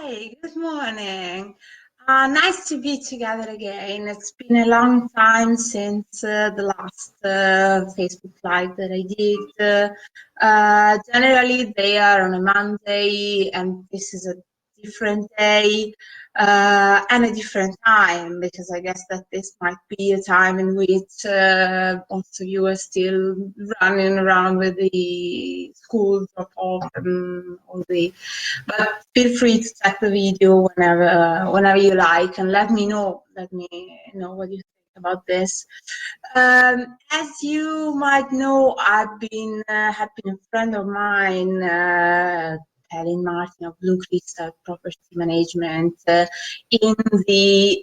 Hi, good morning. Nice to be together again. It's been a long time since the last Facebook Live that I did. Generally, they are on a Monday, and this is a different day and a different time, because I guess that this might be a time in which most of you are still running around with the school drop-off and all the. But feel free to check the video whenever you like, and let me know what you think about this. As you might know, I've been a friend of mine, Helen Martin of Blue Crystal Property Management, in the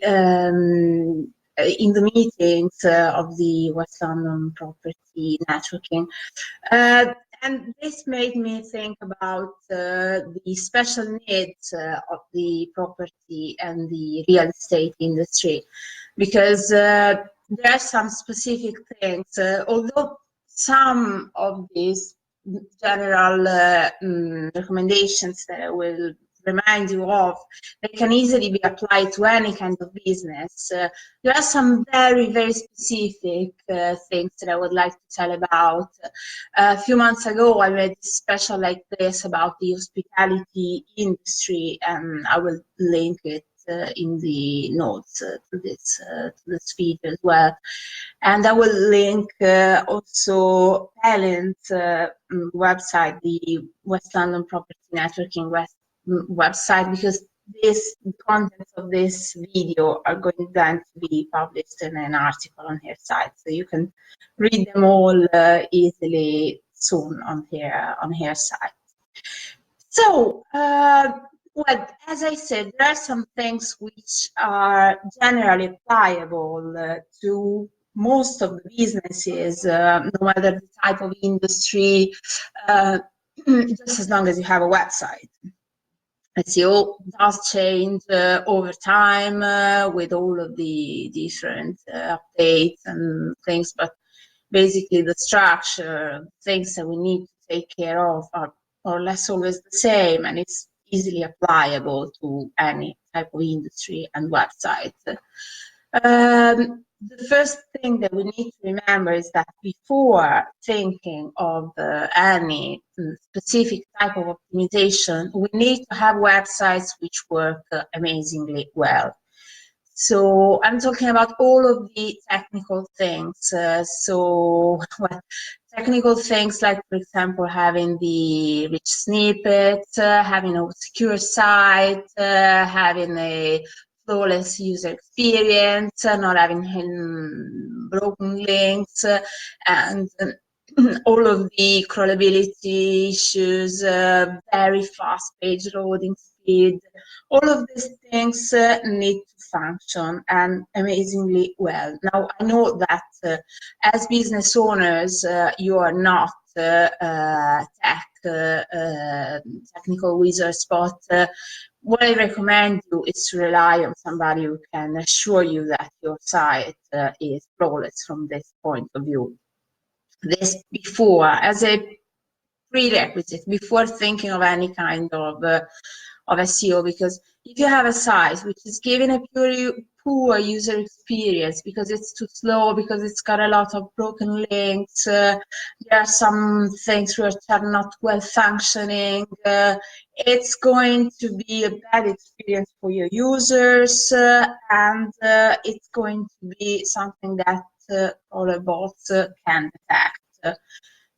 meetings of the West London Property Networking. And this made me think about the special needs of the property and the real estate industry, because there are some specific things, although some of these general recommendations that I will remind you of, they can easily be applied to any kind of business. There are some very, very specific things that I would like to tell about. A few months ago, I made a special like this about the hospitality industry, and I will link it in the notes to this video as well. And I will link also Helen's website, the West London Property Networking website, because the contents of this video are going then to be published in an article on her site, so you can read them all easily soon on her site. So, well, as I said, there are some things which are generally applicable to most of the businesses, no matter the type of industry, just as long as you have a website. SEO does change over time with all of the different updates and things, but basically the structure, things that we need to take care of are more or less always the same, and it's easily applicable to any type of industry and website. The first thing that we need to remember is that before thinking of any specific type of optimization, we need to have websites which work amazingly well. So I'm talking about all of the technical things. Technical things like, for example, having the rich snippet, having a secure site, having a flawless user experience, not having broken links, and all of the crawlability issues, very fast page loading speed. All of these things need to function and amazingly well. Now, I know that as business owners, you are not technical wizards, but what I recommend you is to rely on somebody who can assure you that your site is flawless from this point of view. This before, as a prerequisite, before thinking of any kind of SEO, because if you have a site which is giving a poor user experience because it's too slow, because it's got a lot of broken links, there are some things which are not well functioning, it's going to be a bad experience for your users, and it's going to be something that all the bots can detect.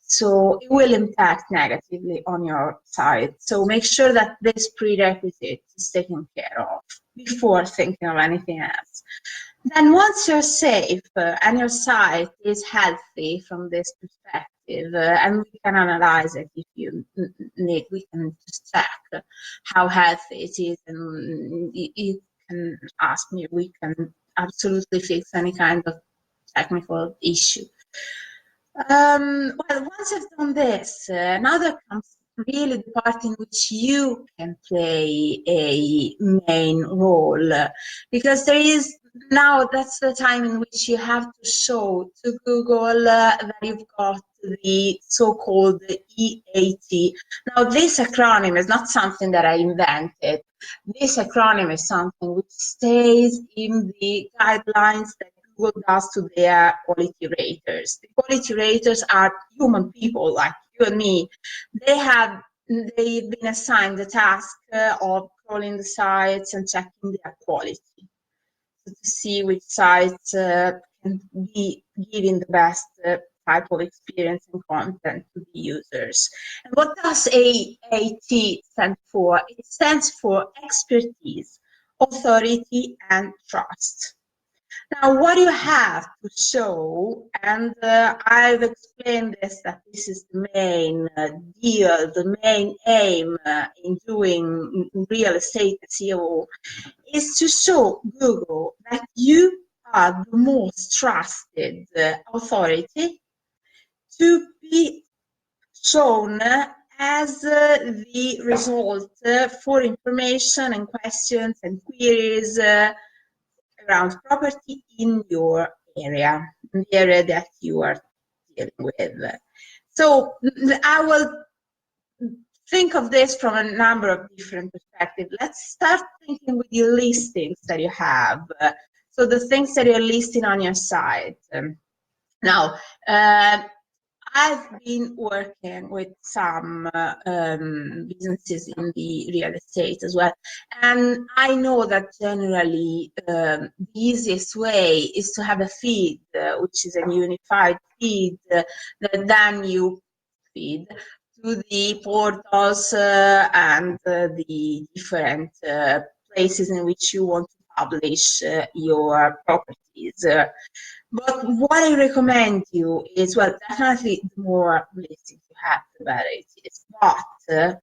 So it will impact negatively on your site. So make sure that this prerequisite is taken care of before thinking of anything else. Then once you're safe and your site is healthy from this perspective, and we can analyze it if you need, we can just check how healthy it is, and you can ask me, we can absolutely fix any kind of technical issue. Well, once you've done this, now there comes really the part in which you can play a main role, because now that's the time in which you have to show to Google that you've got the so-called EAT. Now, this acronym is not something that I invented. This acronym is something which stays in the guidelines that Google does to their quality raters. The quality raters are human people like you and me. They've been assigned the task of crawling the sites and checking their quality, to see which sites can be giving the best type of experience and content to the users. And what does AAT stand for? It stands for expertise, authority, and trust. Now, what you have to show, and I've explained this, that this is the main deal, the main aim in doing real estate SEO, is to show Google that you are the most trusted authority to be shown as the result for information and questions and queries around property in your area, in the area that you are dealing with. So I will think of this from a number of different perspectives. Let's start thinking with your listings that you have. So the things that you're listing on your site. Now, I've been working with some businesses in the real estate as well, and I know that generally the easiest way is to have a feed, which is a unified feed that then you feed to the portals and the different places in which you want to publish your properties. But what I recommend you is, well, definitely the more listings you have, the better it is. But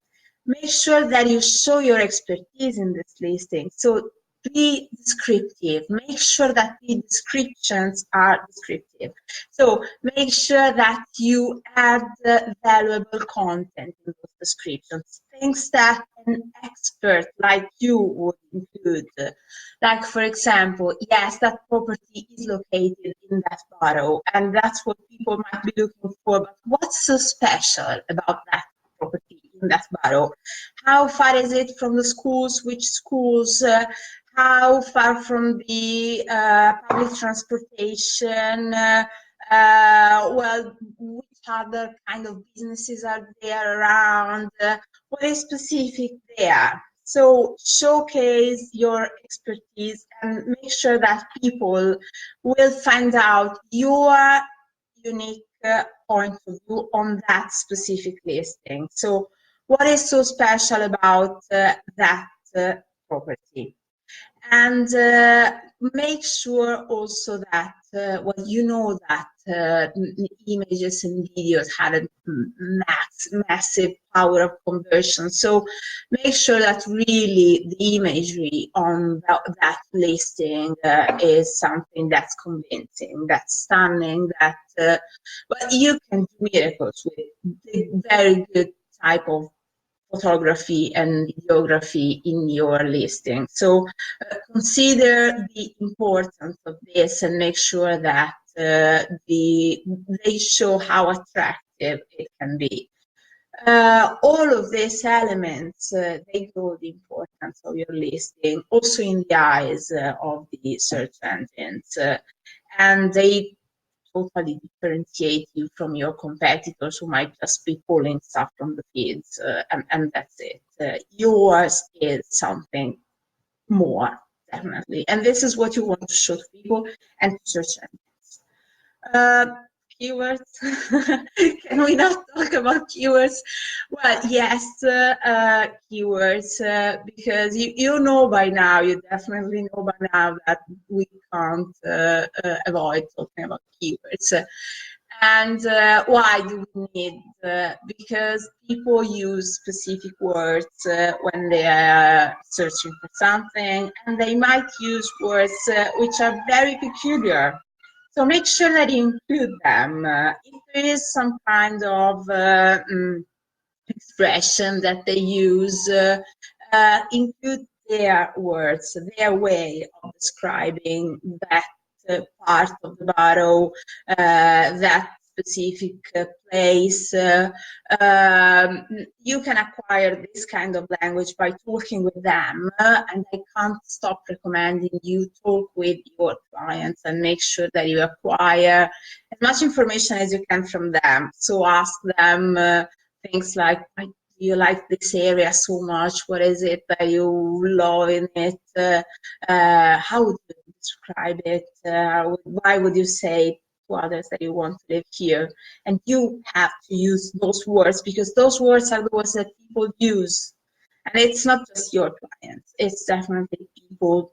make sure that you show your expertise in this listing. So be descriptive. Make sure that the descriptions are descriptive. So make sure that you add valuable content in those descriptions, things that an expert like you would include. Like, for example, yes, that property is located in that borough, and that's what people might be looking for, but what's so special about that property in that borough? How far is it from the schools? Which schools? How far from the public transportation? Well, which other kind of businesses are there around? What is specific there? So showcase your expertise and make sure that people will find out your unique point of view on that specific listing. So what is so special about that property? And make sure also that, well, you know that images and videos had a massive power of conversion. So make sure that really the imagery on that listing is something that's convincing, that's stunning, that well, you can do miracles with very good type of photography and videography in your listing. So consider the importance of this and make sure that they show how attractive it can be. All of these elements, they grow the importance of your listing, also in the eyes of the search engines, and they totally differentiate you from your competitors who might just be pulling stuff from the feeds, and that's it. Yours is something more, definitely. And this is what you want to show to people and to search engines. Keywords. Can we not talk about keywords? Well, yes, keywords, because you know by now, you definitely know by now that we can't avoid talking about keywords. And why do we need? Because people use specific words when they are searching for something, and they might use words which are very peculiar. So make sure that you include them. If there is some kind of expression that they use, include their words, their way of describing that part of the borough, that specific place. You can acquire this kind of language by talking with them, and I can't stop recommending you talk with your clients and make sure that you acquire as much information as you can from them. So ask them things like, why do you like this area so much? What is it that you love in it? How would you describe it? Why would you say to others that you want to live here? And you have to use those words, because those words are the words that people use. And it's not just your clients, it's definitely people,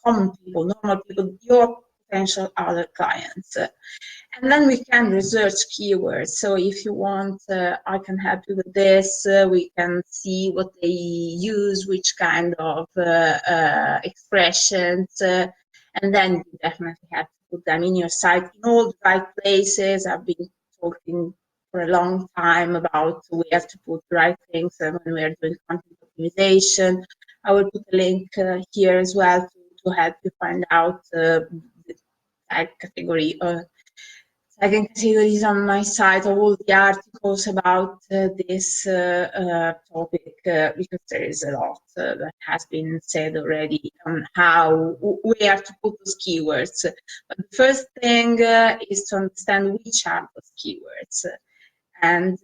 common people, normal people, your potential other clients. And then we can research keywords. So if you want, I can help you with this. We can see what they use, which kind of expressions, and then you definitely have to put them in your site in all the right places. I've been talking for a long time about where to put the right things when we are doing content optimization. I will put a link here as well to help you find out the tag category second categories on my site, all the articles about this topic, because there is a lot that has been said already on where to put those keywords. But the first thing is to understand which are those keywords, and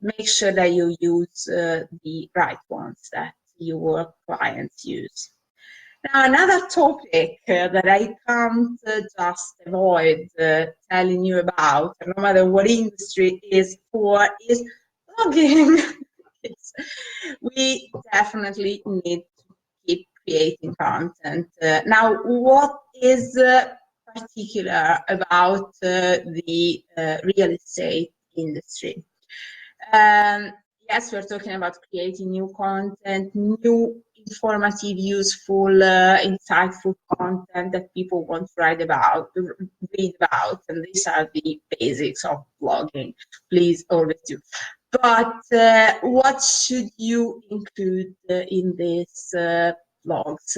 make sure that you use the right ones that your clients use. Now, another topic that I can't just avoid telling you about, no matter what industry it is for, is blogging. We definitely need to keep creating content. Now, what is particular about the real estate industry? Yes, we're talking about creating new content, new informative, useful, insightful content that people want to read about, and these are the basics of blogging. Please always do. But what should you include in this blogs?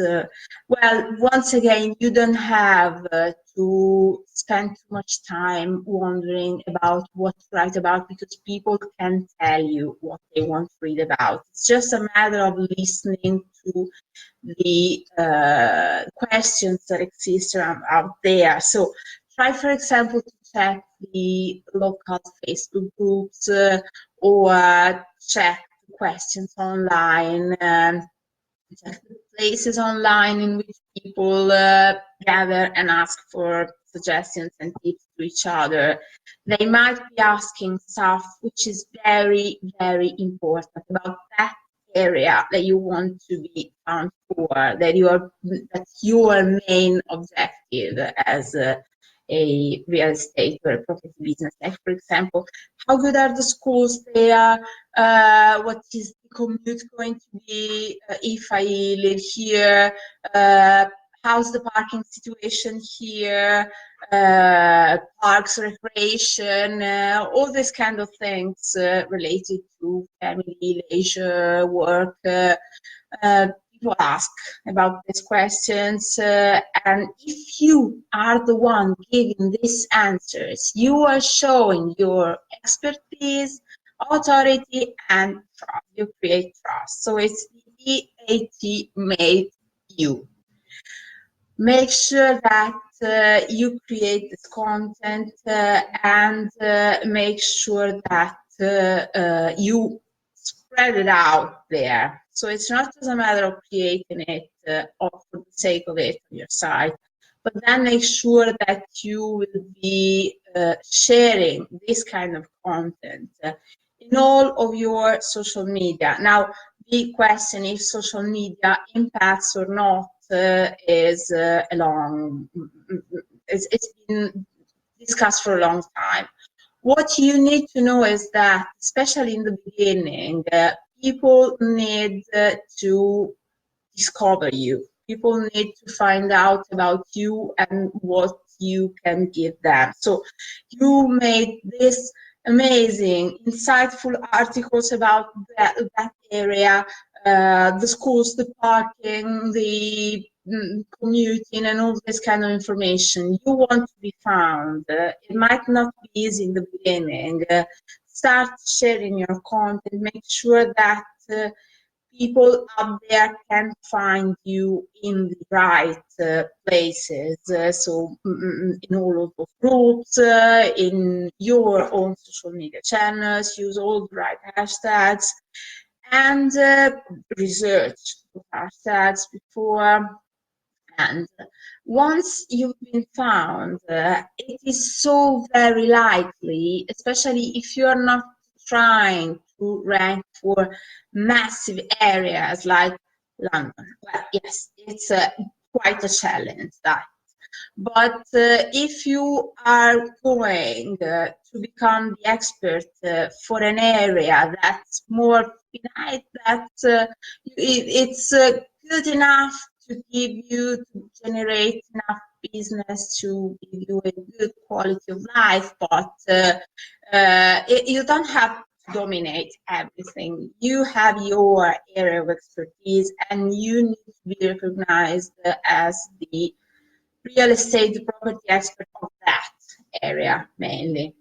Well, once again, you don't have to spend too much time wondering about what to write about, because people can tell you what they want to read about. It's just a matter of listening to the questions that exist out there. So try, for example, to check the local Facebook groups or check questions online, check the places online in which people gather and ask for suggestions and tips to each other. They might be asking stuff which is very, very important about that area that you want to be found for, that's your main objective as a real estate or a property business. Like, for example, how good are the schools there? What is the commute going to be if I live here? How's the parking situation here? Parks, recreation, all these kind of things related to family, leisure, work. People ask about these questions, and if you are the one giving these answers, you are showing your expertise, authority, and trust. You create trust. So it's EAT made you. Make sure that you create this content and make sure that you spread it out there. So it's not just a matter of creating it or for the sake of it on your site, but then make sure that you will be sharing this kind of content in all of your social media. Now, the question if social media impacts or not it's been discussed for a long time. What you need to know is that, especially in the beginning, people need to discover you. People need to find out about you and what you can give them. So you made this amazing, insightful articles about that area, the schools, the parking, the commuting and all this kind of information, you want to be found. It might not be easy in the beginning. Start sharing your content. Make sure that people out there can find you in the right places. So in all of those groups, in your own social media channels, use all the right hashtags, and research the hashtags before. And once you've been found, it is so very likely, especially if you're not trying to rank for massive areas like London. Well, yes, it's quite a challenge, that. But if you are going to become the expert for an area that's more finite, that it's good enough to give you, to generate enough business to give you a good quality of life, but you don't have to dominate everything. You have your area of expertise, and you need to be recognized as the real estate property expert of that area mainly.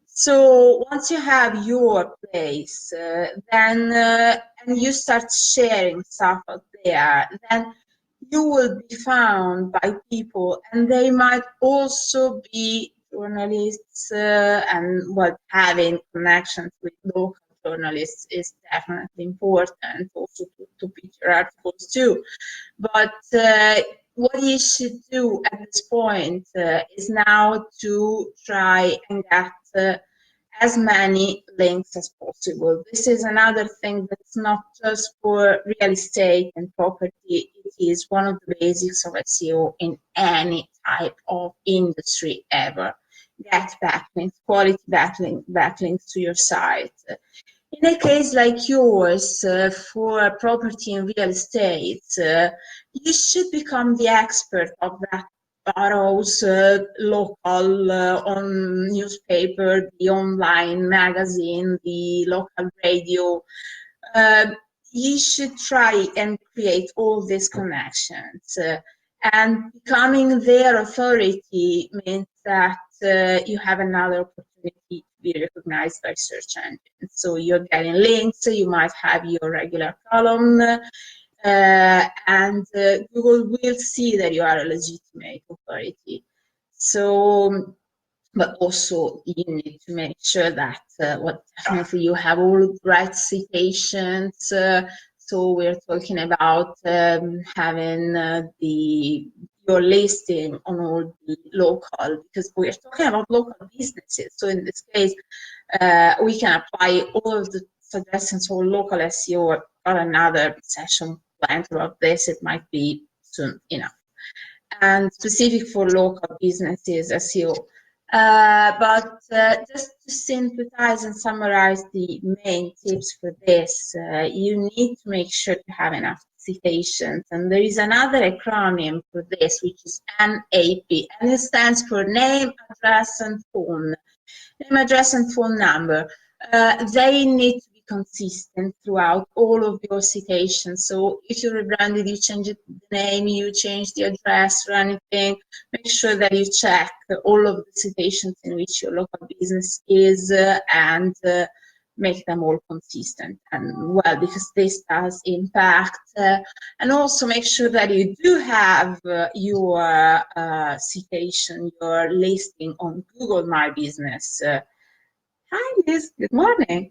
So once you have your place, then and you start sharing stuff out there, then you will be found by people, and they might also be journalists, and well, having connections with local journalists is definitely important, also to pitch your articles too. But what you should do at this point is now to try and get as many links as possible. This is another thing that's not just for real estate and property. It is one of the basics of SEO in any type of industry ever. Get backlinks, quality backlinks to your site. In a case like yours, for property and real estate, you should become the expert of that borough's local on newspaper, the online magazine, the local radio. You should try and create all these connections. And becoming their authority means that you have another opportunity to be recognized by search engines. So you're getting links, you might have your regular column, and Google will see that you are a legitimate authority. So, but also you need to make sure that definitely you have all the right citations. So we're talking about having your listing on all the local, because we're talking about local businesses. So in this case, we can apply all of the suggestions for local SEO, or another session planned about this. It might be soon enough. And specific for local businesses SEO. But just to synthesize and summarize the main tips for this, you need to make sure to have enough citations. And there is another acronym for this, which is NAP, and it stands for name, address, and phone. Name, address, and phone number. They need to be consistent throughout all of your citations. So if you rebranded, you change the name, you change the address or anything, make sure that you check all of the citations in which your local business is, and make them all consistent. And well, because this does impact, and also make sure that you do have your citation, your listing on Google My Business. Hi Liz, good morning.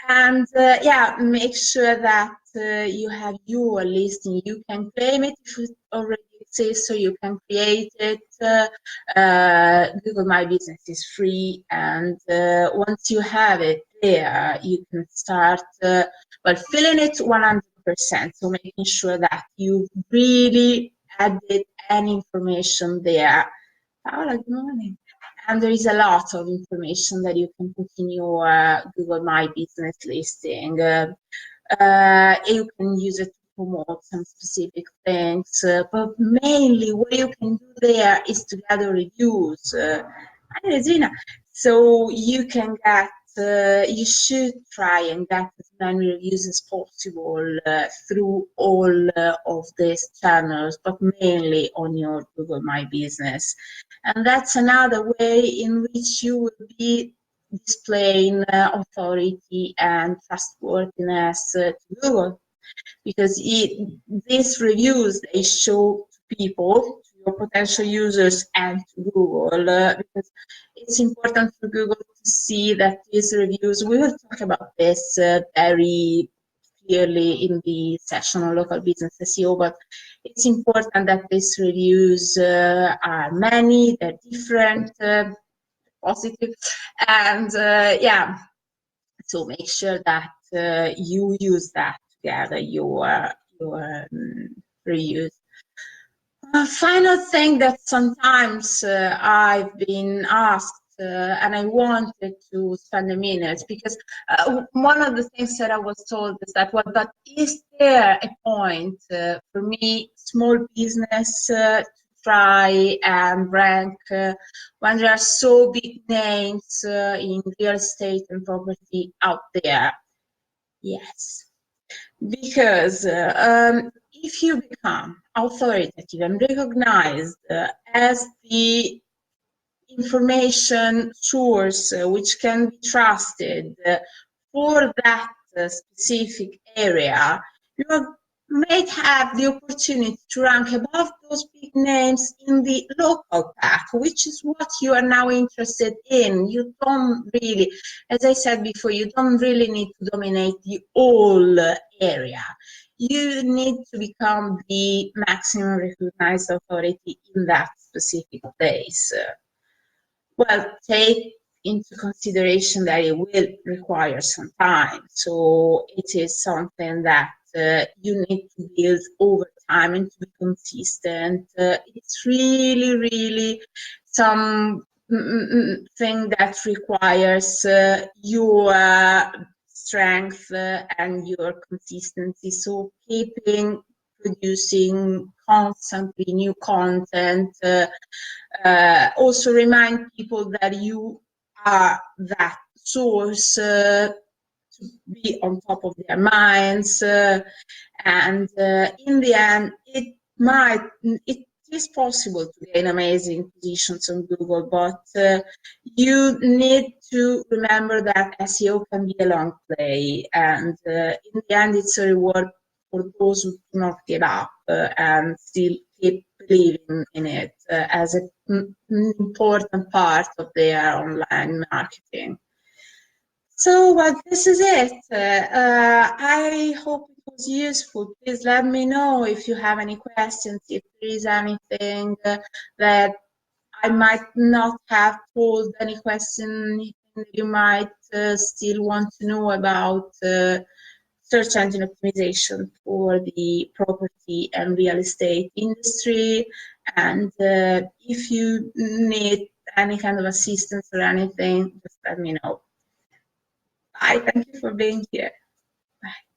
And yeah, make sure that you have your listing. You can claim it if it already exists, so you can create it. Google My Business is free, and once you have it there, you can start filling it 100%. So making sure that you really added any information there. Paola, good morning. And there is a lot of information that you can put in your Google My Business listing. You can use it to promote some specific things, but mainly what you can do there is to gather reviews. Hi, Regina. So you can get you should try and get as many reviews as possible through all of these channels, but mainly on your Google My Business. And that's another way in which you will be displaying authority and trustworthiness to Google, because these reviews, they show to people, to your potential users and to Google, because it's important for Google to see that these reviews, we will talk about this very clearly in the session on local business SEO, but it's important that these reviews are many, they're different, positive, and yeah, so make sure that you use that to gather your reviews. Final thing that sometimes I've been asked, and I wanted to spend a minute, because one of the things that I was told is that, well, but is there a point for me, small business, to try and rank when there are so big names in real estate and property out there? Yes. Because if you become authoritative and recognized as the information source which can be trusted for that specific area, you may have the opportunity to rank above those big names in the local pack, which is what you are now interested in. You don't really, as I said before, you don't really need to dominate the whole area. You need to become the maximum recognized authority in that specific place. Well, take into consideration that it will require some time. So it is something that you need to build over time and to be consistent. It's really, really some thing that requires your strength and your consistency. So keeping producing constantly new content. Also remind people that you are that source to be on top of their minds, and in the end, it is possible to gain amazing positions on Google, but you need to remember that SEO can be a long play, and in the end, it's a reward for those who do not give up and still keep believing in it as an important part of their online marketing. So this is it. I hope it was useful. Please let me know if you have any questions, if there is anything that I might not have told, any question that you might still want to know about search engine optimization for the property and real estate industry. And if you need any kind of assistance or anything, just let me know. Bye. Thank you for being here. Bye.